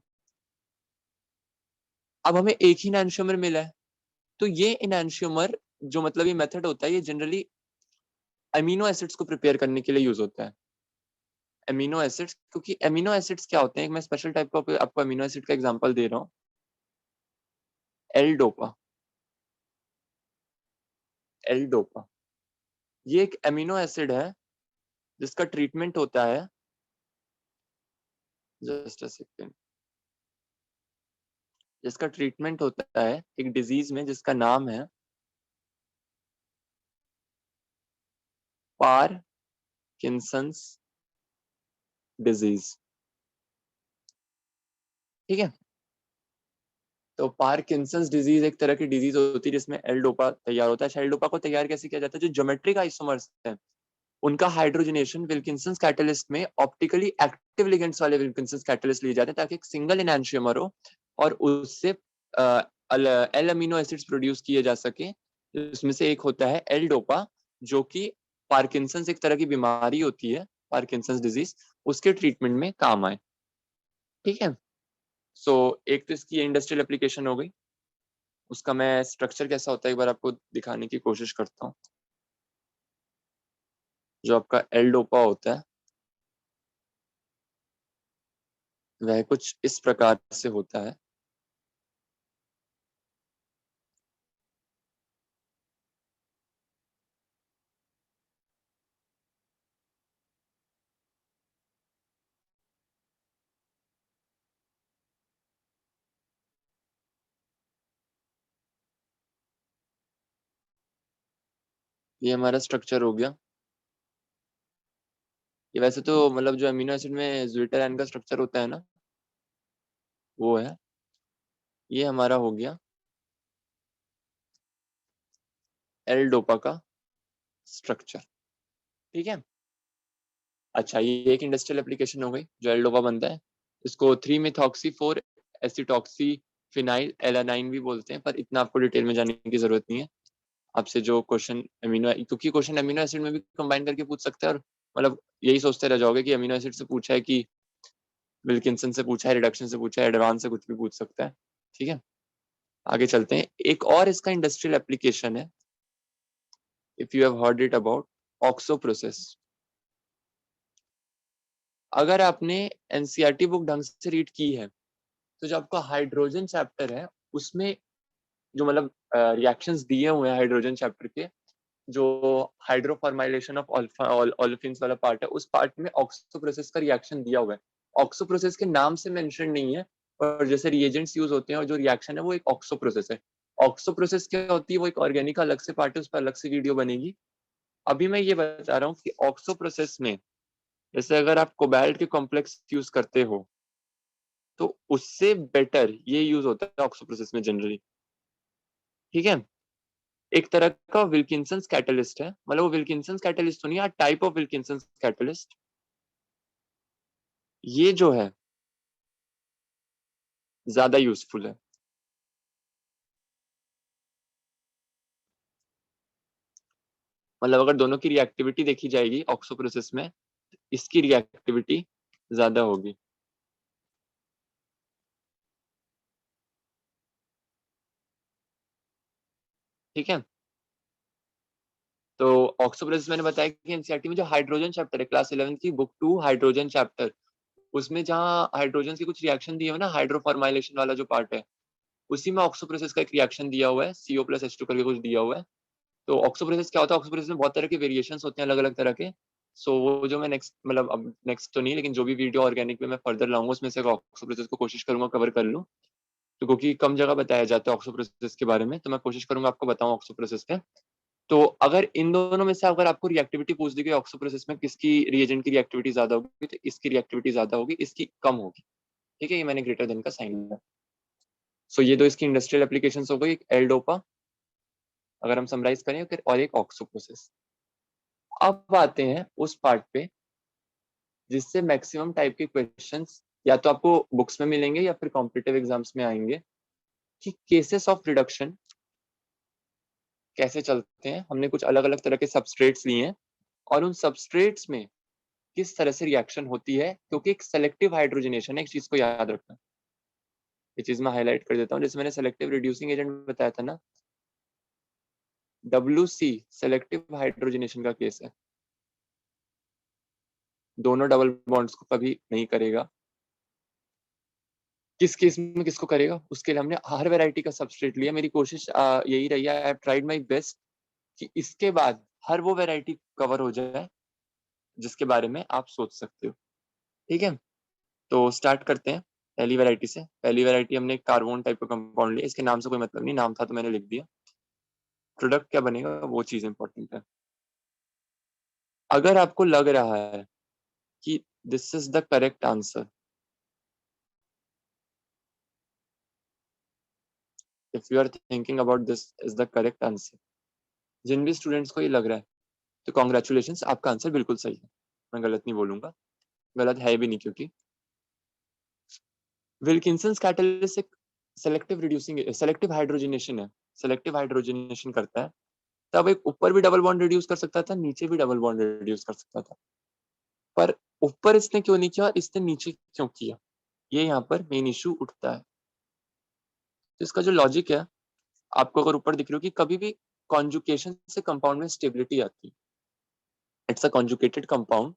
अब हमें एक ही एनैंशियोमर मिला है, तो ये एनैंशियोमर जो मतलब ये मेथड होता है, ये जनरली अमीनो एसिड्स को प्रिपेयर करने के लिए यूज होता है। अमीनो एसिड्स, क्योंकि अमीनो एसिड्स क्या होते हैं, मैं स्पेशल टाइप का आपको अमीनो एसिड का एग्जांपल दे रहा हूँ, एल डोपा। एल डोपा ये एक अमीनो एसिड है जिसका ट्रीटमेंट होता है, जस्ट अ सेकेंड, जिसका ट्रीटमेंट होता है एक डिजीज में जिसका नाम है पार्किंसंस डिजीज। ठीक है, तो पार्किंसंस डिजीज एक तरह की डिजीज होती है जिसमें एल डोपा तैयार होता है। एल डोपा को तैयार कैसे किया जाता है, जो ज्योमेट्रिक आइसोमर्स हैं उनका हाइड्रोजनेशन विल्किंसंस कैटलिस्ट में ऑप्टिकली एक्टिव लिगेंड्स वाले विल्किंसंस कैटलिस्ट लिए जाते हैं ताकि एक सिंगल एनैंशियोमर हो और उससे एल अमीनो एसिड्स प्रोड्यूस किए जा सके। उसमें से एक होता है एल डोपा, जो कि पार्किंसंस एक तरह की बीमारी होती है, पार्किंसंस डिजीज, उसके ट्रीटमेंट में काम आए। ठीक है, सो एक तो इसकी इंडस्ट्रियल एप्लीकेशन हो गई, उसका मैं स्ट्रक्चर कैसा होता है एक बार आपको दिखाने की कोशिश करता हूँ। जो आपका एल डोपा होता है वह कुछ इस प्रकार से होता है। ये हमारा स्ट्रक्चर हो गया। ये वैसे तो मतलब जो अमीनो एसिड में ज्विटर का स्ट्रक्चर होता है ना, वो है। ये हमारा हो गया एल डोपा का स्ट्रक्चर। ठीक है, अच्छा, ये एक इंडस्ट्रियल एप्लीकेशन हो गई जो एल्डोपा बनता है। इसको 3 methoxy 4 एसिटॉक्सी फिनाइल एलानाइन भी बोलते हैं, पर इतना आपको डिटेल में जाने की जरूरत नहीं है। आपसे जो क्वेश्चन अमीनो, क्योंकि क्वेश्चन अमीनो एसिड में भी कंबाइन करके पूछ सकते हैं, और मतलब यही सोचते रह जाओगे कि अमीनो एसिड से पूछा है कि विल्किंसन से पूछा है, रिडक्शन से पूछा है, एडवांस से कुछ भी पूछ सकता है। ठीक है, आगे चलते हैं। एक और इसका इंडस्ट्रियल एप्लीकेशन है, if you have heard it about, oxo process. अगर आपने एनसीईआरटी बुक ढंग से रीड की है तो जो आपका हाइड्रोजन चैप्टर है उसमें जो मतलब रिएक्शंस दिए हुए हैं हाइड्रोजन चैप्टर के, जो हाइड्रोफॉर्माइलेशन ऑफ ओलेफिन्स वाला पार्ट है, उस पार्ट में ऑक्सो प्रोसेस का रिएक्शन दिया हुआ है। ऑक्सो प्रोसेस के नाम से मेंशन नहीं है, और जैसे रिएजेंट्स यूज होते हैं और जो रिएक्शन है वो एक ऑक्सो प्रोसेस है। ऑक्सो प्रोसेस क्या होती है, वो एक ऑर्गेनिक का अलग से पार्ट है, उस पर अलग से वीडियो बनेगी। अभी मैं ये बता रहा हूँ कि ऑक्सो प्रोसेस में जैसे अगर आप कोबाल्ट के कॉम्प्लेक्स यूज करते हो तो उससे बेटर ये यूज होता है ऑक्सो प्रोसेस में जनरली। ठीक है, एक तरह का विल्किंसंस कैटलिस्ट है, मतलब वो विल्किंसंस कैटलिस्ट तो नहीं, टाइप ऑफ विल्किंसंस कैटलिस्ट। ये जो है ज्यादा यूजफुल है। मतलब अगर दोनों की रिएक्टिविटी देखी जाएगी ऑक्सो प्रोसेस में, इसकी रिएक्टिविटी ज्यादा होगी। ठीक है, तो ऑक्सो प्रोसेस मैंने बताया कि एनसीईआरटी में जो हाइड्रोजन चैप्टर है, क्लास 11 की बुक 2 हाइड्रोजन चैप्टर, उसमें जहाँ हाइड्रोजन की कुछ रिएक्शन दिए हुए ना, हाइड्रोफॉर्माइलेशन वाला जो पार्ट है, उसी में ऑक्सो प्रोसेस का एक रिएक्शन दिया हुआ है, CO+H2 करके कुछ दिया हुआ है। तो ऑक्सो प्रोसेस क्या होता है, ऑक्सो प्रोसेस में बहुत तरह के वेरिएशंस होते हैं अलग अलग तरह के। सो वो जो मैं नेक्स्ट, मतलब अब नेक्स्ट तो नहीं, लेकिन जो भी वीडियो ऑर्गेनिक में मैं फर्दर लाऊंगा उसमें से ऑक्सो प्रोसेस को कोशिश करूंगा कवर कर लूँ। तो क्योंकि कम जगह बताया जाता है ऑक्सो प्रोसेस के बारे में, तो मैं कोशिश करूंगा आपको बताऊं ऑक्सो प्रोसेस पे। तो अगर इन दोनों में से अगर आपको रिएक्टिविटी पूछ दी गई ऑक्सो प्रोसेस में किसकी रिएजेंट की रिएक्टिविटी ज्यादा होगी, तो इसकी रिएक्टिविटी ज्यादा होगी, इसकी कम होगी। ठीक है, ये मैंने ग्रेटर देन का साइन लिया। सो ये दो इसकी इंडस्ट्रियल एप्लीकेशन हो गई, एक एल डोपा अगर हम समराइज करें, फिर और एक ऑक्सो प्रोसेस। अब आते हैं उस पार्ट पे जिससे मैक्सिमम टाइप के क्वेश्चंस या तो आपको बुक्स में मिलेंगे या फिर कॉम्पिटिटिव एग्जाम्स में आएंगे, कि केसेस ऑफ रिडक्शन कैसे चलते हैं। हमने कुछ अलग अलग तरह के सबस्ट्रेट्स लिए हैं और उन सबस्ट्रेट्स में किस तरह से रिएक्शन होती है, क्योंकि एक सेलेक्टिव हाइड्रोजनेशन है, एक चीज को याद रखना। ये चीज मैं हाईलाइट कर देता हूँ, जैसे मैंने सेलेक्टिव रिड्यूसिंग एजेंट बताया था ना, WC सेलेक्टिव हाइड्रोजनेशन का केस है, दोनों डबल बॉन्ड्स को कभी नहीं करेगा। किस केस में किसको करेगा, उसके लिए हमने हर वैरायटी का सबस्ट्रेट लिया। मेरी कोशिश यही रही है, I have tried my best कि इसके बाद हर वो वैरायटी कवर हो जाए जिसके बारे में आप सोच सकते हो। ठीक है, तो स्टार्ट करते हैं पहली वैरायटी से। पहली वैरायटी हमने कार्बन टाइप का कंपाउंड लिया, इसके नाम से कोई मतलब नहीं, नाम था तो मैंने लिख दिया। प्रोडक्ट क्या बनेगा वो चीज इंपॉर्टेंट है। अगर आपको लग रहा है कि this is the correct answer, if you are thinking about this is the correct answer, जिन भी स्टूडेंट्स को ये लग रहा है, तो कॉन्ग्रेचुलेशन, आपका आंसर बिल्कुल सही है। मैं गलत नहीं बोलूंगा, गलत है भी नहीं, क्योंकि विल्किंसंस कैटलिस्ट एक सेलेक्टिव हाइड्रोजनेशन है, सेलेक्टिव हाइड्रोजनेशन करता है। तब एक ऊपर भी डबल बॉन्ड रिड्यूस कर सकता था, नीचे भी डबल बॉन्ड रिड्यूस कर सकता था, पर ऊपर इसने क्यों नहीं किया और इसने नीचे क्यों किया, ये यहाँ पर मेन इशू उठता है। तो इसका जो लॉजिक है, आपको अगर ऊपर दिख रही हो कि कभी भी कॉन्जुकेशन से कंपाउंड में स्टेबिलिटी आती है, it's a conjugated compound.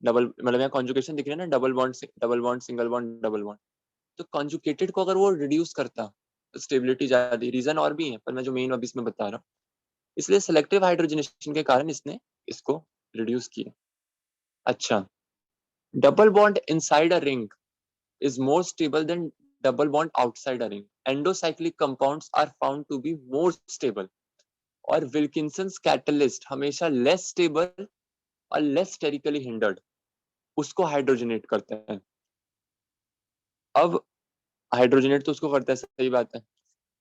Double मतलब यहाँ कॉन्जुकेशन दिख रही है ना, double bond single bond double bond. तो कॉन्जुकेटेड को अगर वो रिड्यूस करता तो स्टेबिलिटी ज्यादा, रीजन और भी है पर मैं जो मेन अभी इसमें बता रहा हूँ, इसलिए सेलेक्टिव हाइड्रोजनेशन के कारण इसने इसको रिड्यूस किया। अच्छा, double bond inside a ring is more stable than double bond outside a ring. Endocyclic compounds are found to be more stable. और विल्किंसंस कैटलिस्ट हमेशा लेस स्टेबल और लेस स्टेरिकली हिंडर्ड उसको हाइड्रोजनेट करते हैं। अब हाइड्रोजनेट तो उसको करता है, सही बात है।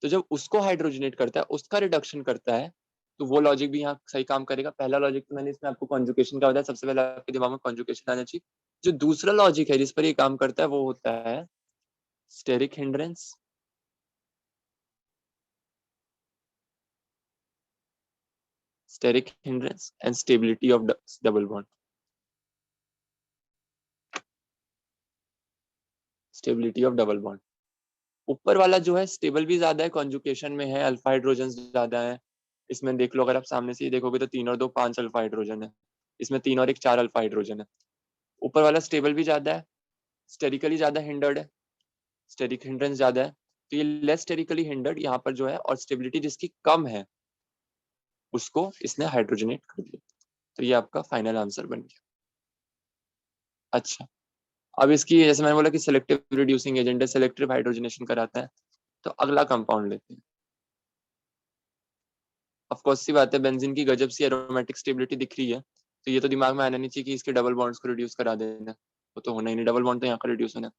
तो जब उसको हाइड्रोजनेट करता है, उसका रिडक्शन करता है, तो वो लॉजिक भी यहाँ सही काम करेगा। पहला लॉजिक तो मैंने इसमें आपको कॉन्जुगेशन का बताया, सबसे पहले आपके दिमाग में कॉन्जुगेशन आना चाहिए। जो दूसरा लॉजिक है जिस पर ये काम करता है वो होता है steric hindrance, steric hindrance and stability of double bond. Stability of double bond, ऊपर वाला जो है स्टेबल भी ज्यादा है, कॉन्जुकेशन में है, अल्फा हाइड्रोजन ज्यादा है। इसमें देख लो, अगर आप सामने से ही देखोगे तो 3 और 2 5 अल्फा हाइड्रोजन है, इसमें 3 और 1 4 अल्फा हाइड्रोजन है। ऊपर वाला स्टेबल भी ज्यादा है, स्टेरिकली ज्यादा हिंडर्ड है, स्टेरिक हिंड्रेंस ज्यादा है, तो ये लेस स्टेरिकली हिंडर्ड यहाँ पर जो है, और स्टेबिलिटी जिसकी कम है उसको इसने हाइड्रोजनेट कर दिया। तो ये आपका फाइनल आंसर बन गया। अच्छा, अब इसकी जैसे मैंने बोला कि सेलेक्टिव रिड्यूसिंग एजेंट है, सेलेक्टिव हाइड्रोजनेशन कराता है, तो अगला कंपाउंड लेते हैं। ऑफ कोर्स सी बात है, बेंजीन की गजब सी एरोमेटिक स्टेबिलिटी दिख रही है, तो ये तो दिमाग में आना नहीं चाहिए कि इसके डबल बॉन्ड्स को रिड्यूस करा देना, वो तो होना ही नहीं, डबल बॉन्ड तो यहाँ का रिड्यूस होना।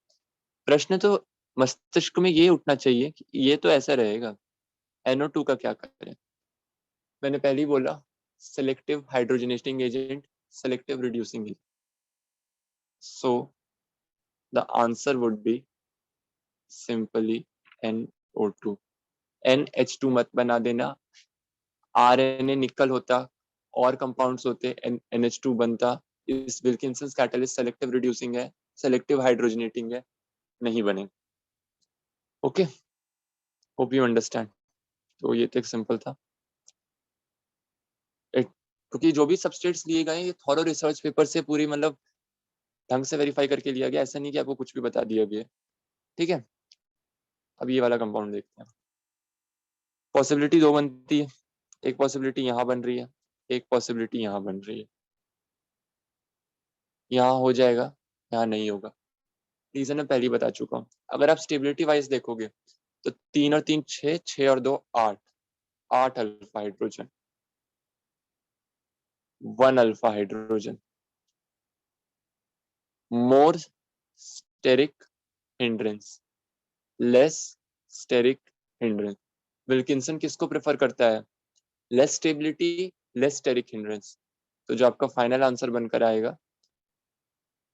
प्रश्न तो मस्तिष्क में ये उठना चाहिए कि ये तो ऐसा रहेगा, NO2 का क्या करें। मैंने पहले ही बोला selective hydrogenating agent, selective reducing agent, so the answer would be simply NO2। NH2 मत बना देना, RNA निकल होता और कंपाउंड्स होते, NH2 बनता। इस विल्किंसन कैटलिस्ट सेलेक्टिव रिड्यूसिंग है, सेलेक्टिव हाइड्रोजनेटिंग है, नहीं बने। Okay, hope you understand. तो ये तो एक सिंपल था, क्योंकि जो भी सबस्ट्रेट्स लिए गए ये थॉरो रिसर्च पेपर से पूरी मतलब ढंग से वेरीफाई करके लिया गया, ऐसा नहीं कि आपको कुछ भी बता दिया गया। ठीक है, अब ये वाला कंपाउंड देखते हैं। पॉसिबिलिटी 2 बनती है, एक पॉसिबिलिटी यहाँ बन रही है, एक पॉसिबिलिटी यहाँ बन रही है। यहाँ हो जाएगा, यहाँ नहीं होगा, रीजन मैं पहले ही बता चुका हूँ। अगर आप स्टेबिलिटी वाइज देखोगे तो 3 और 3 6, 6 और 2 8, 8 alpha hydrogen, 1 alpha hydrogen, more steric hindrance, less steric hindrance. Wilkinson किसको प्रेफर करता है? Less stability, less steric hindrance. तो जो आपका फाइनल आंसर बनकर आएगा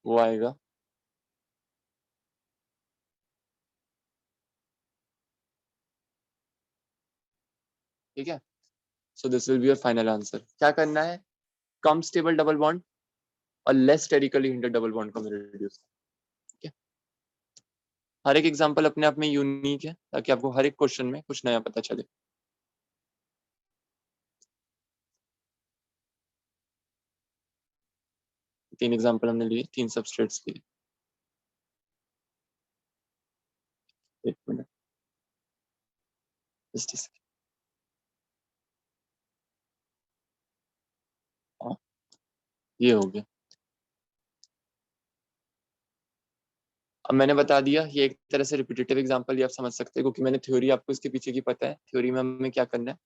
वो आएगा ठीक है। So this will be your final answer. क्या करना है? कम स्टेबल डबल बॉन्ड और less sterically hindered double bond को रिड्यूस। ठीक है, हर एक एग्जांपल अपने आप में यूनिक है ताकि आपको हर एक क्वेश्चन में कुछ नया पता चले। तीन एग्जांपल हमने लिए, 3 सबस्ट्रेट्स लिए। एक मिनट, हाँ, ये हो गया। अब मैंने बता दिया, ये एक तरह से रिपीटेटिव एग्जांपल ही आप समझ सकते हैं, क्योंकि मैंने थ्योरी आपको इसके पीछे की पता है। थ्योरी में हमें क्या करना है,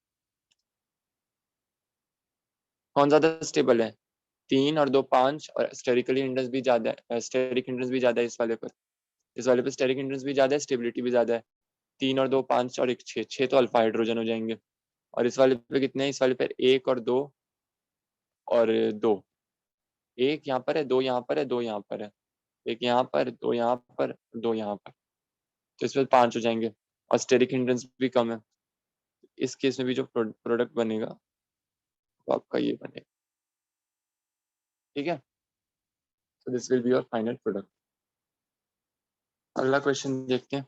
कौन ज्यादा स्टेबल है, 3 और 2 5, और स्टेरिकली हिंड्रेंस भी ज्यादा है, स्टेरिक हिंड्रेंस भी ज्यादा है इस वाले पर, इस वाले पे स्टेरिक हिंड्रेंस भी ज्यादा है, स्टेबिलिटी भी ज्यादा है। 3 और 2 5 और 1 6, 6 तो अल्फा हाइड्रोजन हो जाएंगे। और इस वाले पे कितने हैं? इस वाले पे 1 और 2 और 2, एक यहाँ पर है, 2 यहाँ पर है, 2 यहाँ पर है, एक यहाँ पर, 2 यहाँ पर, 2 यहाँ पर, तो इसमें 5 हो जाएंगे। और स्टेरिक हिंड्रेंस भी कम है, इस केस में भी जो प्रोडक्ट बनेगा वो आपका ये बनेगा। ठीक है, so this will be your final product। अगला क्वेश्चन देखते हैं।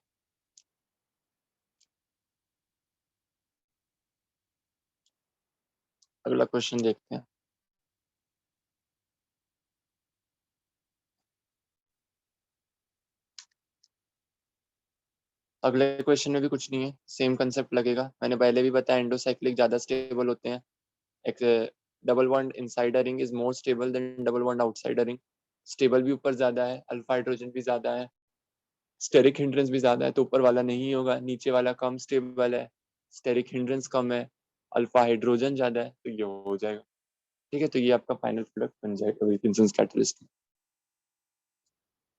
अगला क्वेश्चन देखते हैं। अगले क्वेश्चन में भी कुछ नहीं है, सेम कंसेप्ट लगेगा। मैंने पहले भी बताया एंडोसाइक्लिक ज्यादा स्टेबल होते हैं। एक double bond inside a ring is more stable than double bond outside a ring. Stable भी ऊपर ज्यादा है, अल्फा हाइड्रोजन भी ज्यादा है, स्टेरिक हिंड्रेंस भी ज्यादा है, तो ऊपर वाला नहीं होगा, नीचे वाला कम स्टेबल है, स्टेरिक हिंड्रेंस कम है, अल्फा हाइड्रोजन ज्यादा है, तो ये हो जाएगा। ठीक है, तो ये आपका फाइनल प्रोडक्ट बन जाएगा विल्किंसन कैटलिस्ट।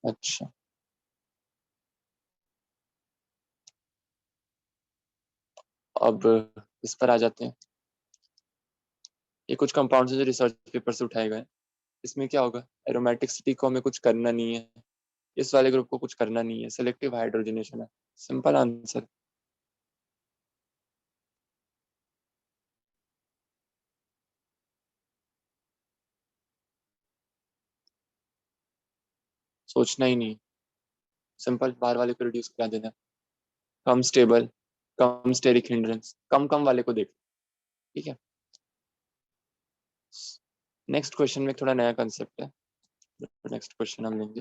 अच्छा, अब इस पर आ जाते हैं। ये कुछ कंपाउंड्स हैं जो रिसर्च पेपर से उठाए गए। इसमें क्या होगा, एरोमेटिसिटी को हमें कुछ करना नहीं है, इस वाले ग्रुप को कुछ करना नहीं है, सिलेक्टिव हाइड्रोजनेशन है, सिंपल आंसर। सोचना ही नहीं, सिंपल बाहर वाले को रिड्यूस करा देना। कम स्टेबल, कम स्टेरिक हिंड्रेंस, कम कम वाले को देख, ठीक है। नेक्स्ट क्वेश्चन में थोड़ा नया कंसेप्ट है। नेक्स्ट क्वेश्चन हम लेंगे,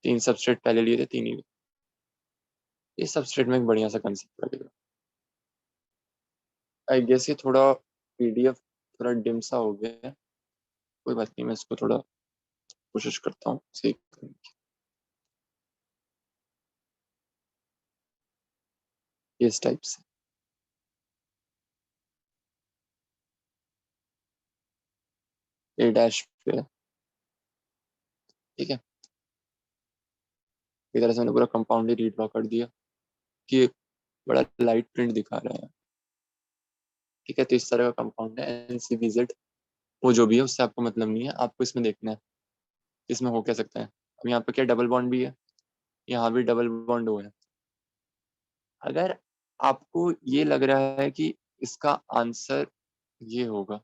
3 सबस्ट्रेट पहले लिए थे, 3 ही। इस सबस्ट्रेट में एक बढ़िया सा कंसेप्ट लगेगा। आई गेस ये थोड़ा पीडीएफ थोड़ा डिम सा हो गया है, कोई बात नहीं, मैं इसको थोड़ा कोशिश करता हूँ सही करने की। इस टाइप से ए डैश पे, ठीक है। इस तरह से मैंने पूरा कंपाउंड ही रीड्रॉ कर दिया कि बड़ा लाइट प्रिंट दिखा रहा है, ठीक है। तो इस तरह का कंपाउंड है NCBZ, वो जो भी है उससे आपको मतलब नहीं है, आपको इसमें देखना है इसमें हो क्या सकता है। अब यहाँ पे क्या डबल बॉन्ड भी है, यहाँ भी डबल बॉन्ड हो है। अगर आपको ये लग रहा है कि इसका आंसर ये होगा,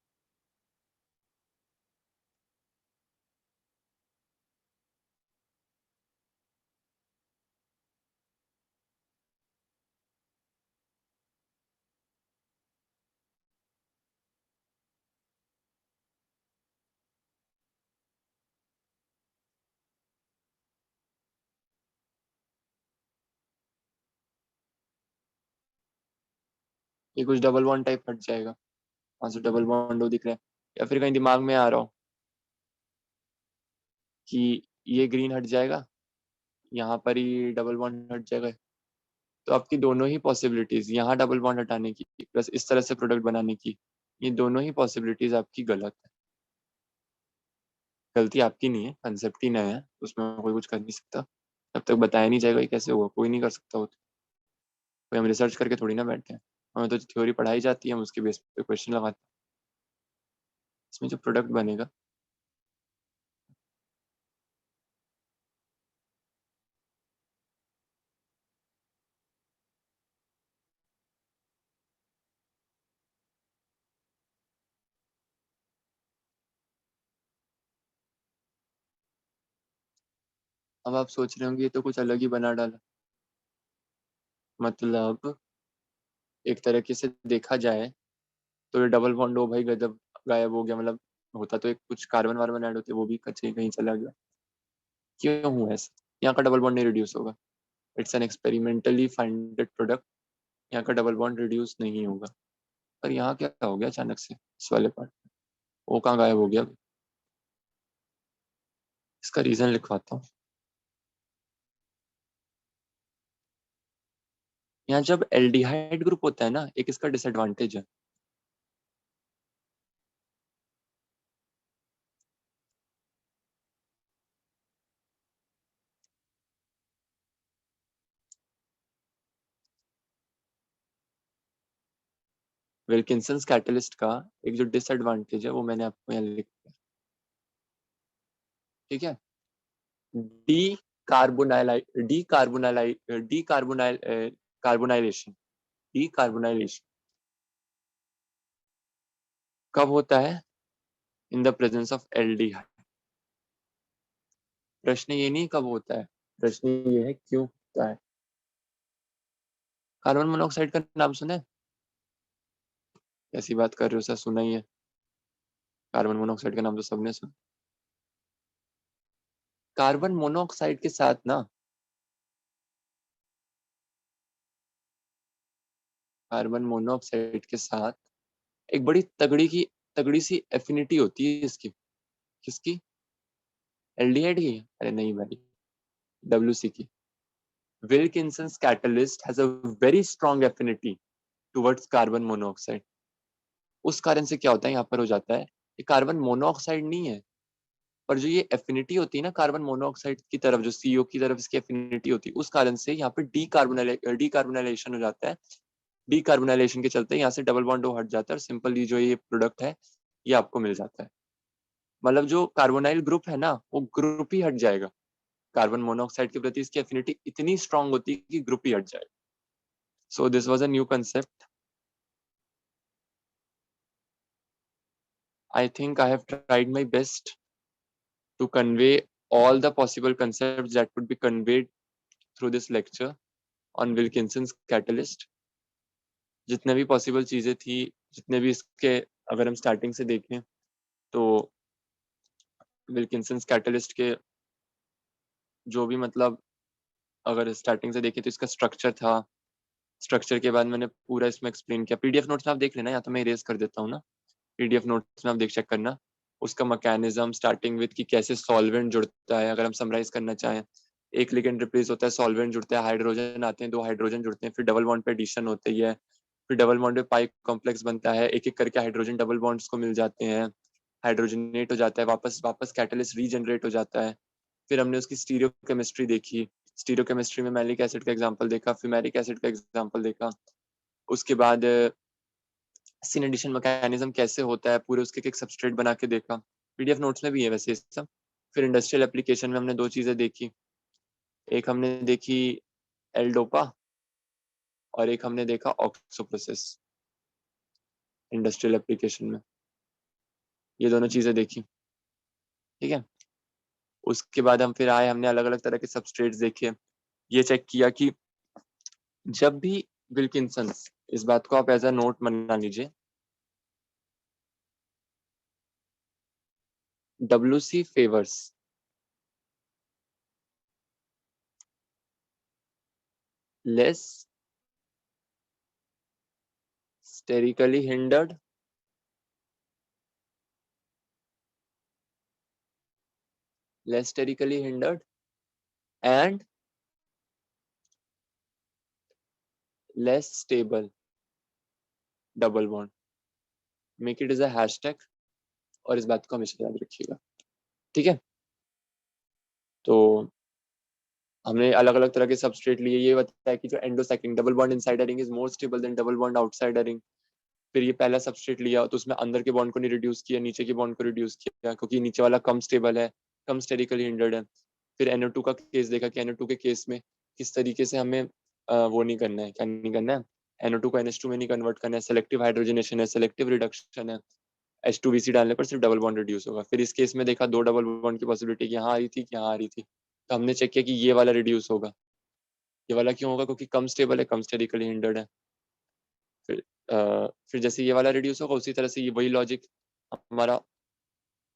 ये कुछ डबल बॉन्ड टाइप हट जाएगा, वहां से डबल बॉन्ड हो दिख रहा है, या फिर कहीं दिमाग में आ रहा हो कि ये ग्रीन हट जाएगा, यहाँ पर ही डबल बॉन्ड हट जाएगा। तो आपकी दोनों ही पॉसिबिलिटीज, यहाँ डबल बॉन्ड हटाने की प्लस इस तरह से प्रोडक्ट बनाने की, ये दोनों ही पॉसिबिलिटीज आपकी गलत है। गलती आपकी नहीं है, कंसेप्ट ही नया है, उसमें कोई कुछ कर नहीं सकता। जब तक बताया नहीं जाएगा ये कैसे होगा, कोई नहीं कर सकता वो तो। कोई हम रिसर्च करके थोड़ी ना बैठे हैं, हमें तो थ्योरी पढ़ाई जाती है, हम उसके बेस पे क्वेश्चन लगाते हैं। इसमें जो प्रोडक्ट बनेगा, अब आप सोच रहे होंगे ये तो कुछ अलग ही बना डाला। मतलब एक तरीके से देखा जाए तो ये डबल बॉन्ड हो भाई गजब, गायब हो गया, मतलब होता तो एक कुछ कार्बन वार्बन ऐड होते, वो भी कच्चे कहीं चला गया। क्यों हुआ ऐसा, यहाँ का डबल बॉन्ड नहीं रिड्यूस होगा, इट्स एन एक्सपेरिमेंटली फाइंडेड प्रोडक्ट, यहाँ का डबल बॉन्ड रिड्यूस नहीं होगा। पर यहाँ क्या हो गया अचानक से इस वाले पार्ट, वो कहाँ गायब हो गया, इसका रीजन लिखवाता हूँ। यहाँ जब एल्डिहाइड ग्रुप होता है ना, एक इसका डिसएडवांटेज है, विल्किंसन कैटलिस्ट का एक जो डिसएडवांटेज है वो मैंने आपको यहाँ लिख दिया, ठीक है। D carbonyl D carbonyl D carbonyl carbonylation, D carbonylation कब होता है, in the presence of aldehyde. प्रश्न ये नहीं कब होता है, प्रश्न ये है क्यों होता है। कार्बन मोनोऑक्साइड का नाम सुना है, कैसी बात कर रहे हो सर, सुना ही है, कार्बन मोनोऑक्साइड का नाम तो सबने सुना। कार्बन मोनोऑक्साइड के साथ ना, कार्बन मोनोऑक्साइड के साथ एक बड़ी तगड़ी सी एफिनिटी होती है इसकी, किसकी, एल्डिहाइड की, अरे नहीं भाई, WC की। Wilkinson's catalyst has a very strong affinity towards carbon monoxide. उस कारण से क्या होता है, यहाँ पर हो जाता है, ये कार्बन मोनोऑक्साइड नहीं है, पर जो ये एफिनिटी होती है ना कार्बन मोनोऑक्साइड की तरफ, जो CO की तरफ इसकी एफिनिटी होती है, उस कारण से यहाँ पे डीकार्बोनाइलेशन हो जाता है। डीकार्बोनाइलेशन के चलते यहाँ से डबल बॉन्ड हट जाता है और सिंपली जो ये प्रोडक्ट है ये आपको मिल जाता है। मतलब जो कार्बोनाइल ग्रुप है ना वो ग्रुप ही हट जाएगा, कार्बन मोनोऑक्साइड के प्रति इसकी एफिनिटी इतनी स्ट्रांग होती है कि ग्रुप ही हट जाएगा। So this was a new concept. I think I have tried my best to convey all the possible concepts that could be conveyed through this lecture on Wilkinson's catalyst. जितने भी possible चीजें थी, जितने भी इसके अगर हम स्टार्टिंग से देखें तो विल्किंसन्स कैटलिस्ट के जो भी मतलब अगर स्टार्टिंग से देखें तो इसका स्ट्रक्चर था, स्ट्रक्चर के बाद मैंने पूरा इसमें एक्सप्लेन किया। पीडीएफ नोट्स में आप देख लेना, या तो मैं इरेज कर देता हूँ ना, पीडीएफ नोट्स में आप देख चेक करना उसका मैकेनिज्म स्टार्टिंग विद कि कैसे सॉल्वेंट जुड़ता है। अगर हम समराइज करना चाहें, एक लिगेंड रिप्लेस होता है, सॉल्वेंट जुड़ता है, हाइड्रोजन आते हैं, 2 हाइड्रोजन जुड़ते हैं, फिर डबल बॉन्ड पे एडिशन होती है, फिर डबल बॉन्ड पे पाई कॉम्प्लेक्स बनता है, एक एक करके हाइड्रोजन डबल बॉन्ड्स को मिल जाते हैं, हाइड्रोजनेट हो जाता है, वापस कैटलिस्ट रीजनरेट हो जाता है। फिर हमने उसकी स्टीरियो केमिस्ट्री देखी, स्टीरियो केमिस्ट्री में मैलिक एसिड का एग्जाम्पल देखा, फ्यूमेरिक एसिड का एग्जाम्पल देखा, उसके बाद सिन एडिशन मैकेनिज्म कैसे होता है, पूरे उसके एक सबस्ट्रेट बना के देखा। पीडीएफ नोट्स में भी है वैसे सब। फिर इंडस्ट्रियल एप्लीकेशन में हमने 2 चीजें देखी, एक हमने देखी एल डोपा और एक हमने देखा ऑक्सो प्रोसेस इंडस्ट्रियल एप्लीकेशन में, ये दोनों चीजें देखी। ठीक है, उसके बाद हम फिर आए, हमने अलग अलग तरह के सबस्ट्रेट्स देखे, ये चेक किया कि जब भी विल्किंसन्स, इस बात को आप एज अ नोट बना लीजिए, WC favors less sterically hindered and less stable double bond. Make it as a hashtag और इस बात को हमेशा याद रखिएगा। ठीक है, तो हमने अलग अलग तरह के सबस्ट्रेट लिए, ये बताया कि जो endocyclic double bond inside ring is more stable than double bond outside ring. फिर ये पहला सबस्ट्रेट लिया तो उसमें अंदर के बॉन्ड को नहीं रिड्यूस किया, नीचे के बॉन्ड को रिड्यूस किया, क्योंकि नीचे वाला कम स्टेबल है, कम स्टेरिकली हिंडर्ड है। फिर NO2 का केस देखा कि NO2 के केस में किस तरीके से हमें वो नहीं करना है, क्या नहीं करना है, NO2 को NH2 में नहीं कन्वर्ट करना है, सेलेक्टिव हाइड्रोजनेशन है, सेलेक्टिव रिडक्शन है, H2VC डालने पर सिर्फ डबल बॉन्ड रिड्यूस होगा। फिर इस केस में देखा 2 डबल बॉन्ड की पॉसिबिलिटी यहाँ आ रही थी, यहाँ आ रही थी, तो हमने चेक किया कि ये वाला रिड्यूस होगा। ये वाला क्यों होगा, क्योंकि कम स्टेबल है, कम स्टेरिकली हिंडर्ड है। फिर फिर जैसे ये वाला रिड्यूस होगा उसी तरह से ये वही लॉजिक हमारा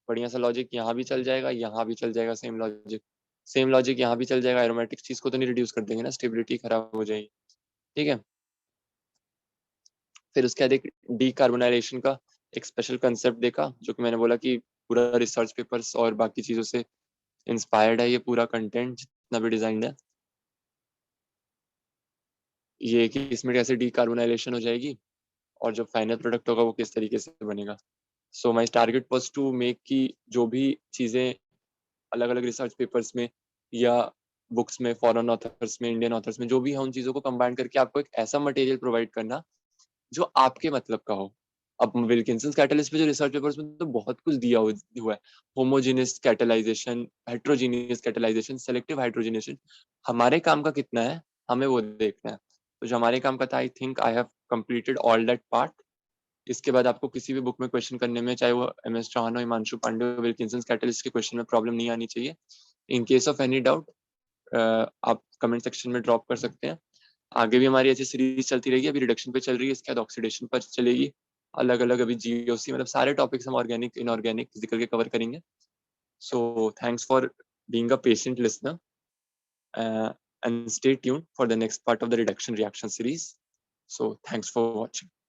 बढ़िया सा लॉजिक यहाँ भी चल जाएगा, यहाँ भी चल जाएगा, सेम लॉजिक यहाँ भी चल जाएगा। एरोमेटिक चीज को तो नहीं रिड्यूस कर देंगे ना, स्टेबिलिटी खराब हो जाएगी। ठीक है, फिर उसके बाद एक डीकार्बोनाइलेशन का एक स्पेशल कंसेप्ट देखा, जो कि मैंने बोला कि पूरा रिसर्च पेपर्स और बाकी चीजों से इंस्पायर्ड है ये पूरा कंटेंट जितना भी डिजाइन है। ये कि इसमें कैसे डीकार्बोनाइलेशन हो जाएगी और जो फाइनल प्रोडक्ट होगा वो किस तरीके से बनेगा। So my target was to make की जो भी चीजें अलग अलग रिसर्च पेपर्स में या बुक्स में, फॉरेन ऑथर्स में, इंडियन ऑथर्स में जो भी है, उन चीजों को कंबाइन करके आपको एक ऐसा मटेरियल प्रोवाइड करना जो आपके मतलब का हो। अब विल्किंसन कैटलिस्ट पे जो रिसर्च पेपर्स में तो बहुत कुछ दिया हुआ है, homogeneous catalysation, heterogeneous catalysation, selective hydrogenation, हमारे काम का कितना है हमें वो देखना है। तो जो हमारे काम का था, I think I have completed all that part. इसके बाद आपको किसी भी बुक में क्वेश्चन करने में, चाहे वो MS चौहान हो, हिमांशु पांडे हो, विल्किंसन कैटलिस्ट के क्वेश्चन में प्रॉब्लम नहीं आनी चाहिए। In case of any doubt आप कमेंट सेक्शन में ड्रॉप कर सकते हैं। आगे भी हमारी ऐसी सीरीज चलती रहेगी, अभी रिडक्शन पे चल रही है, इसके बाद ऑक्सीडेशन पर चलेगी, अलग अलग अभी GOC, मतलब सारे टॉपिक्स हम ऑर्गेनिक, इनऑर्गेनिक, फिजिकल के कवर करेंगे। So thanks for being a patient listener and stay tuned for the next part of the reduction reaction series. So thanks for watching.